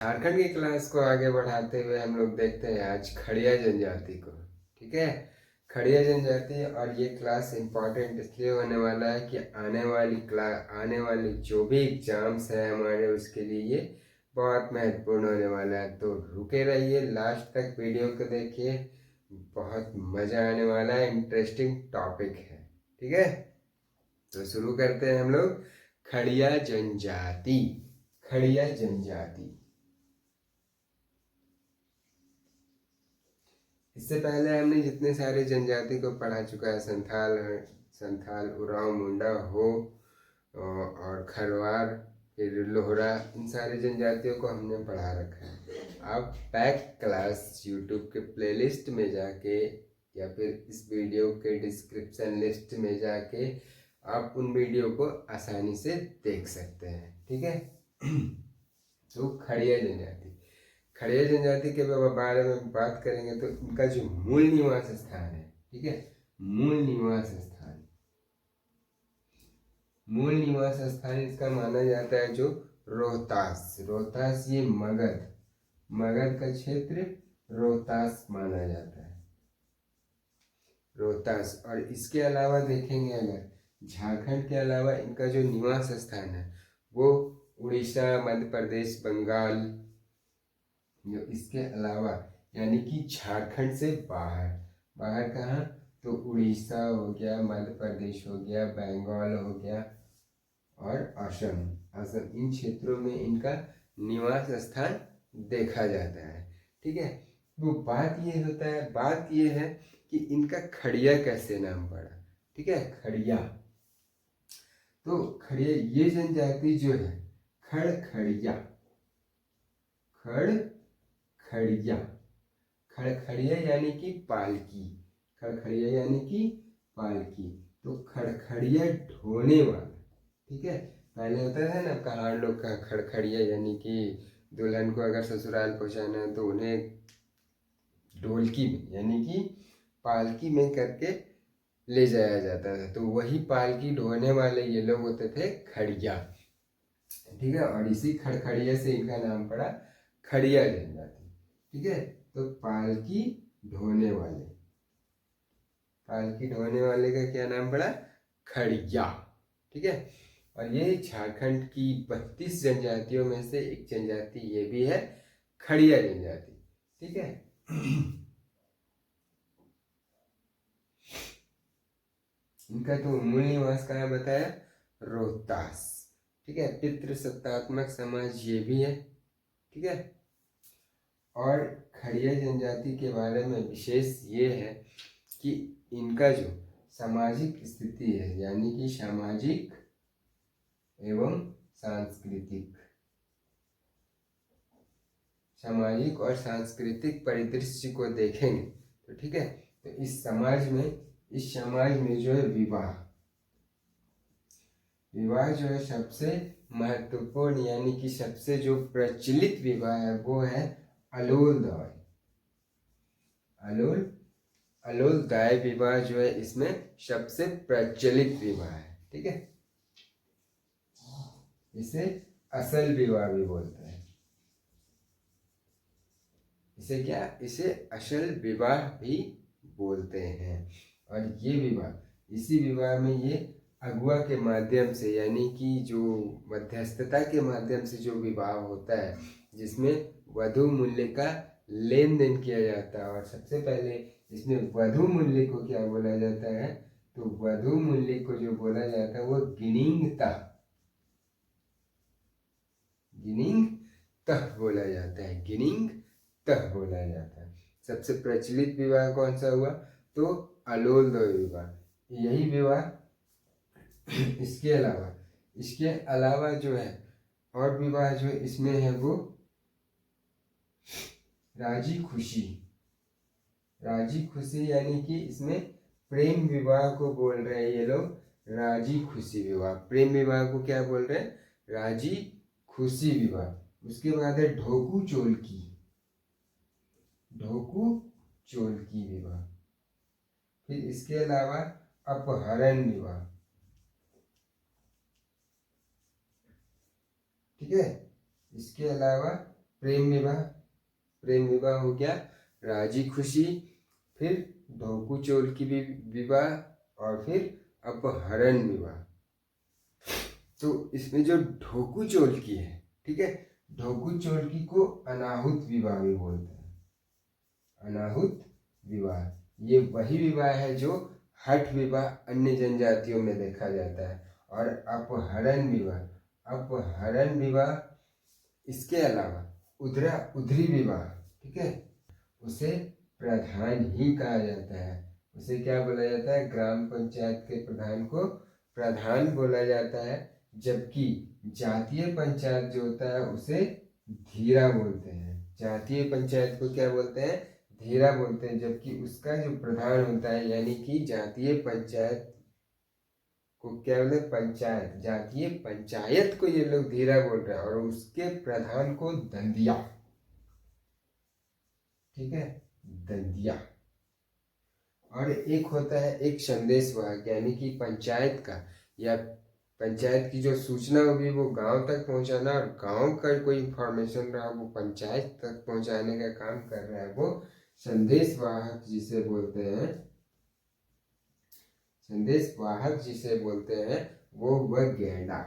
झारखंड की क्लास को आगे बढ़ाते हुए हम लोग देखते हैं आज खड़िया जनजाति को। ठीक है, खड़िया जनजाति। और ये क्लास इम्पोर्टेंट इसलिए होने वाला है कि आने वाली जो भी एग्जाम्स है हमारे, उसके लिए ये बहुत महत्वपूर्ण होने वाला है। तो रुके रहिए, लास्ट तक वीडियो को देखिए, बहुत मजा आने वाला है, इंटरेस्टिंग टॉपिक है। ठीक है, तो शुरू करते हैं हम लोग। खड़िया जनजाति। खड़िया जनजाति, इससे पहले हमने जितने सारे जनजाति को पढ़ा चुका है, संथाल, उरांव, मुंडा, हो और खरवार, फिर लोहरा, इन सारे जनजातियों को हमने पढ़ा रखा है। आप बैक क्लास यूट्यूब के प्लेलिस्ट में जाके या फिर इस वीडियो के डिस्क्रिप्शन लिस्ट में जाके आप उन वीडियो को आसानी से देख सकते हैं। ठीक है। तो खड़िया जनजाति, खड़िया जनजाति के बारे में बात करेंगे तो इनका जो मूल निवास स्थान है, ठीक है, मूल निवास स्थान इसका माना जाता है जो रोहतास। रोहतास ये मगध का क्षेत्र रोहतास माना जाता है, रोहतास। और इसके अलावा देखेंगे अगर झारखंड के अलावा इनका जो निवास स्थान है वो उड़ीसा, मध्य प्रदेश, बंगाल, जो इसके अलावा यानी कि झारखंड से बाहर कहाँ, तो उड़ीसा हो गया, मध्य प्रदेश हो गया, बंगाल हो गया और असम, इन क्षेत्रों में इनका निवास स्थान देखा जाता है। ठीक है, तो बात ये है कि इनका खड़िया कैसे नाम पड़ा। ठीक है, खड़िया, तो खड़िया ये जनजाति जो है खड़खड़िया, खड़खड़िया यानी कि पालकी, खड़खड़िया यानी कि पालकी, तो खड़खड़िया ढोने वाला। ठीक है, पहले होता था ना कहार लोग का खड़खड़िया, यानी कि दुल्हन को अगर ससुराल पहुंचाना है तो उन्हें ढोलकी में यानी कि पालकी में करके ले जाया जाता था, तो वही पालकी ढोने वाले ये लोग होते थे खड़िया। ठीक है, और इसी खड़खड़िया से इनका नाम पड़ा खड़िया जनजाति। ठीक है, तो पालकी ढोने वाले का क्या नाम पड़ा, खड़िया। ठीक है, और ये झारखंड की 32 जनजातियों में से एक जनजाति ये भी है, खड़िया जनजाति। ठीक है, इनका तो मूल निवास कहाँ बताया, रोहतास। ठीक है, पितृसत्तात्मक समाज ये भी है। ठीक है, और खड़िया जनजाति के बारे में विशेष ये है कि इनका जो सामाजिक स्थिति है, यानी कि सामाजिक और सांस्कृतिक परिदृश्य को देखेंगे तो ठीक है, तो इस समाज में जो है विवाह जो है सबसे महत्वपूर्ण, यानी कि सबसे जो प्रचलित विवाह है वो है अलोल दाय विवाह जो है इसमें सबसे प्रचलित विवाह है। ठीक है, इसे असल विवाह भी बोलते हैं। इसे असल विवाह भी बोलते हैं। और ये इसी विवाह में ये अगुआ के माध्यम से, यानी कि जो मध्यस्थता के माध्यम से जो विवाह होता है, जिसमें वधु मूल्य का लेन देन किया जाता है। और सबसे पहले इसमें वधु मूल्य को क्या बोला जाता है, तो वधु मूल्य को जो बोला जाता है वो गिनिंग तह बोला जाता है। सबसे प्रचलित विवाह कौन सा हुआ, तो अलोल दो विवाह, यही विवाह। इसके अलावा जो है और विवाह जो इसमें है वो राजी खुशी, यानी कि इसमें प्रेम विवाह को बोल रहे हैं ये लोग, राजी खुशी विवाह। प्रेम विवाह को क्या बोल रहे हैं, राजी खुशी विवाह। उसके बाद है ढोकू चोलकी विवाह। फिर इसके अलावा अपहरण विवाह। ठीक है, इसके अलावा प्रेम विवाह, प्रेम विवाह हो गया, राजी खुशी, फिर ढोकू चोल की विवाह, और फिर अपहरण विवाह। तो इसमें जो ढोकू चोल की है, ठीक है, ढोकू चोल की को अनाहुत विवाह भी बोलते हैं। अनाहुत विवाह ये वही विवाह है जो हठ विवाह अन्य जनजातियों में देखा जाता है। और अपहरण विवाह, अपहरण विवाह इसके अलावा उधरा उधरी विवाह, ठीक है, उसे प्रधान ही कहा जाता है। उसे क्या बोला जाता है? ग्राम पंचायत के प्रधान को प्रधान बोला जाता है, जबकि जातीय पंचायत जो होता है उसे धीरा बोलते हैं। जातीय पंचायत को क्या बोलते हैं? धीरा बोलते हैं, जबकि उसका जो प्रधान होता है, यानी कि जातीय पंचायत को क्या बोले? पंचायत, जातीय पंचायत को ये लोग धीरा बोल रहे हैं, और उसके प्रधान को दंदिया, ठीक है, दंदिया। और एक होता है एक संदेश वाहक, यानी कि पंचायत का या पंचायत की जो सूचना होगी वो गांव तक पहुंचाना, और गांव का कोई इंफॉर्मेशन रहा वो पंचायत तक पहुंचाने का काम कर रहा है, वो संदेश वाहक जिसे बोलते हैं, संदेश वाहक जिसे बोलते हैं वो वह गैंडा,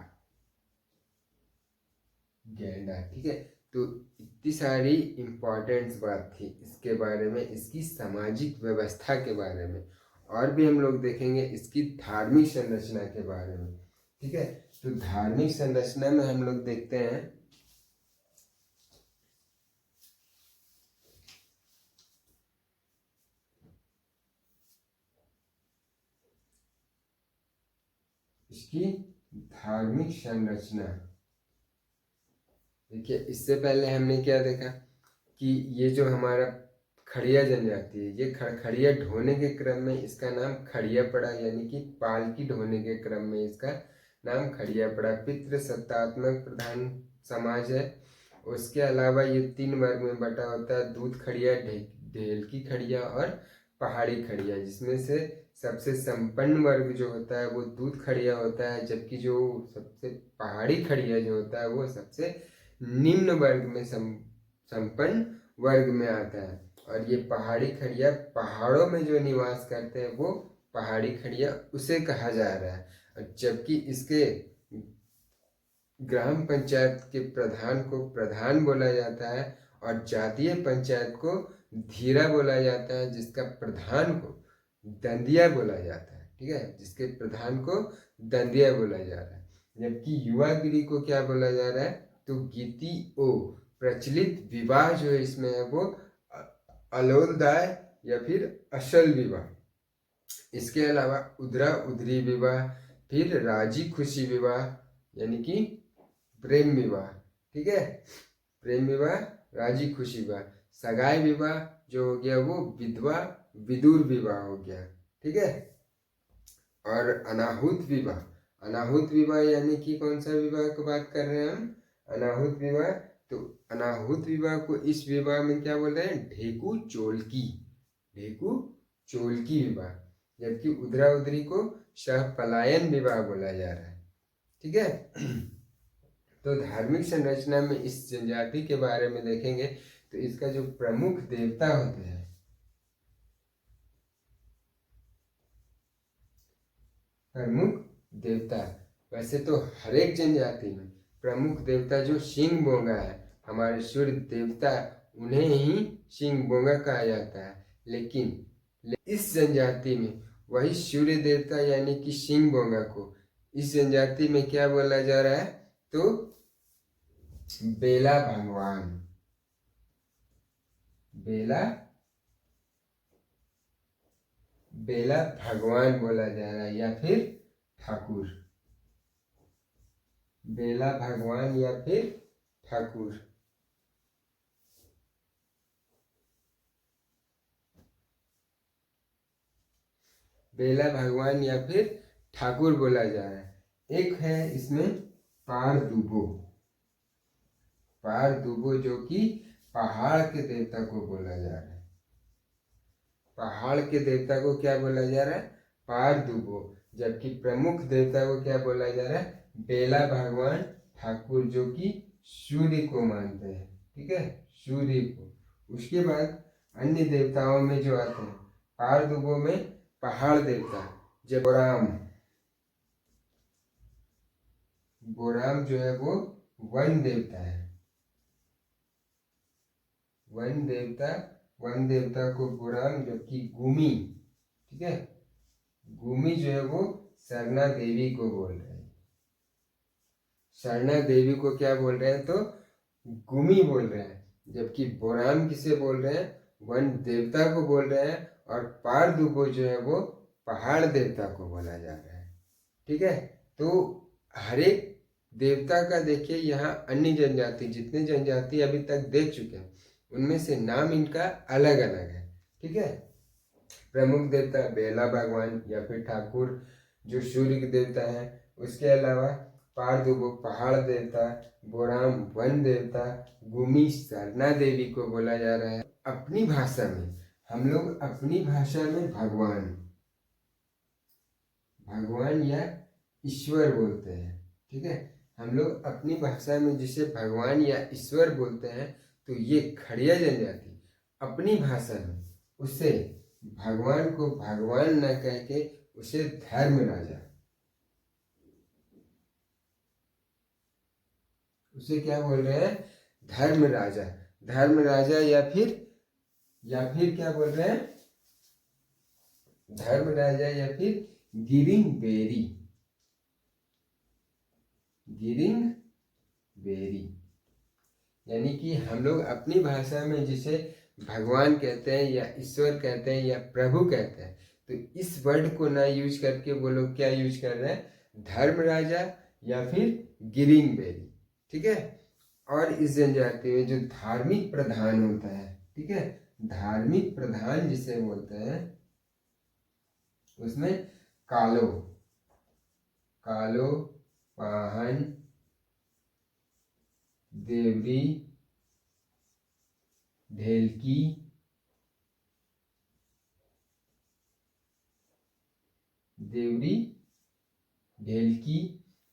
गैंडा, ठीक है। तो इतनी सारी इम्पोर्टेंट बात थी इसके बारे में, इसकी सामाजिक व्यवस्था के बारे में, और भी हम लोग देखेंगे इसकी धार्मिक संरचना के बारे में, ठीक है। तो धार्मिक संरचना में हम लोग देखते हैं इसकी धार्मिक संरचना। देखिए, इससे पहले हमने क्या देखा कि ये जो हमारा खड़िया जनजाति है, ये खड़िया ढोने के क्रम में इसका नाम खड़िया पड़ा, यानी कि पालकी ढोने के क्रम में इसका नाम खड़िया पड़ा। पितृ सत्तात्मक प्रधान समाज है। उसके अलावा ये 3 वर्ग में बटा होता है: दूध खड़िया, ढेलकी खड़िया और पहाड़ी खड़िया, जिसमें से सबसे संपन्न वर्ग जो होता है वो दूध खड़िया होता है, जबकि जो सबसे पहाड़ी खड़िया जो होता है वो सबसे निम्न वर्ग में संपन्न वर्ग में आता है। और ये पहाड़ी खड़िया पहाड़ों में जो निवास करते हैं वो पहाड़ी खड़िया उसे कहा जा रहा है। जबकि इसके ग्राम पंचायत के प्रधान को प्रधान बोला जाता है, और जातीय पंचायत को धीरा बोला जाता है, जिसका प्रधान को दंदिया बोला जाता है, ठीक है, जिसके प्रधान को दंदिया बोला जा रहा है। जबकि युवागिरी को क्या बोला जा रहा है? तो गीति ओ प्रचलित विवाह जो है इसमें है वो अलोलदाय या फिर असल विवाह। इसके अलावा उधरा उधरी विवाह, फिर राजी खुशी विवाह यानी कि प्रेम विवाह, ठीक है, प्रेम विवाह, राजी खुशी विवाह, सगाई विवाह जो हो गया वो विधवा विदुर विवाह हो गया, ठीक है। और अनाहुत विवाह, अनाहुत विवाह यानी कि कौन सा विवाह की बात कर रहे हैं हम? अनाहुत विवाह। तो अनाहुत विवाह को इस विवाह में क्या बोल रहे हैं? ढेकू चोलकी, ढेकू चोलकी विवाह। जबकि उधरा उधरी को सह पलायन विवाह बोला जा रहा है, ठीक है। तो धार्मिक संरचना में इस जनजाति के बारे में देखेंगे तो इसका जो प्रमुख देवता होते हैं, प्रमुख देवता, वैसे तो हर एक जनजाति में प्रमुख देवता जो सिंह बोंगा है, हमारे सूर्य देवता, उन्हें ही सिंह बोंगा कहा जाता है। लेकिन इस जनजाति में वही सूर्य देवता यानी कि सिंह बोंगा को इस जनजाति में क्या बोला जा रहा है? तो बेला भगवान, बेला भगवान बोला जा रहा है, या फिर ठाकुर, बेला भगवान या फिर ठाकुर। बेला भगवान या फिर ठाकुर बोला जा रहा है। एक है इसमें पारदुबो, पारदुबो जो कि पहाड़ के देवता को बोला जा रहा है। पहाड़ के देवता को क्या बोला जा रहा है? पारदुबो। जबकि प्रमुख देवता को क्या बोला जा रहा है? बेला भगवान ठाकुर, जो कि सूर्य को मानते हैं, ठीक है, सूर्य को। उसके बाद अन्य देवताओं में जो आते हैं, पारदुबों में पहाड़ देवता, जब बोराम जो है वो वन देवता है। वन देवता को बोराम, जबकि गुमी, ठीक है, गुमी जो है वो सरना देवी को बोल रहे हैं। सरना देवी को क्या बोल रहे हैं, तो गुमी बोल रहे हैं। जबकि बोराम किसे बोल रहे हैं, वन देवता को बोल रहे हैं। और पारदुबो जो है वो पहाड़ देवता को बोला जा रहा है। ठीक है, तो हर एक देवता का देखिए, यहाँ अन्य जनजाति, जितने जनजाति अभी तक देख चुके हैं उनमें से नाम इनका अलग अलग है। ठीक है, प्रमुख देवता बेला भगवान या फिर ठाकुर जो सूर्य के देवता है। उसके अलावा पारदुबो पहाड़ देवता, बोराम वन देवता, गुमी सरना देवी को बोला जा रहा है। अपनी भाषा में हम लोग अपनी भाषा में भगवान या ईश्वर बोलते हैं। ठीक है, हम लोग अपनी भाषा में जिसे भगवान या ईश्वर बोलते हैं, तो ये खड़िया जनजाति अपनी भाषा में उसे भगवान को भगवान न कह के उसे धर्म राजा, उसे क्या बोल रहे हैं, धर्म राजा या फिर क्या बोल रहे हैं, धर्म राजा या फिर गिरिंग बेरी। यानी कि हम लोग अपनी भाषा में जिसे भगवान कहते हैं या ईश्वर कहते हैं या प्रभु कहते हैं, तो इस वर्ड को ना यूज करके वो लोग क्या यूज कर रहे हैं, धर्म राजा या फिर गिरिंग बेरी। ठीक है, और इस जनजाति में जो धार्मिक प्रधान होता है, ठीक है, धार्मिक प्रधान जिसे बोलते हैं, उसमें कालो, पाहन, देवरी, ढेलकी,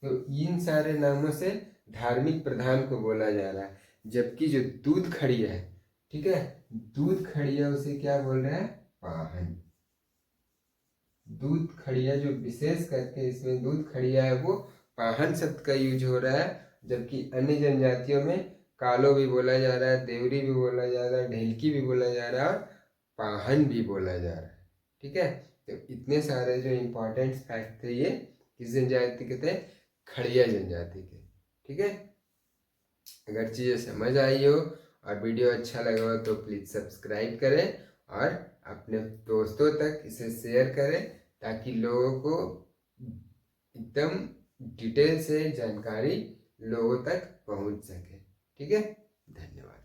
तो इन सारे नामों से धार्मिक प्रधान को बोला जा रहा है। जबकि जो दूध खड़िया है, ठीक है, दूध खड़िया उसे क्या बोल रहा है, पाहन। दूध खड़िया जो विशेष करके इसमें दूध खड़िया है वो पाहन शब्द का यूज हो रहा है। जबकि अन्य जनजातियों में कालो भी बोला जा रहा है, देवरी भी बोला जा रहा है, ढेलकी भी बोला जा रहा है और पाहन भी बोला जा रहा है। ठीक है, तो इतने सारे जो इम्पोर्टेंट फैक्ट थे ये किस जनजाति के थे, खड़िया जनजाति के। ठीक है, अगर चीज़ें समझ आई हो और वीडियो अच्छा लगा हो तो प्लीज़ सब्सक्राइब करें और अपने दोस्तों तक इसे शेयर करें, ताकि लोगों को एकदम डिटेल से जानकारी लोगों तक पहुंच सके। ठीक है, धन्यवाद।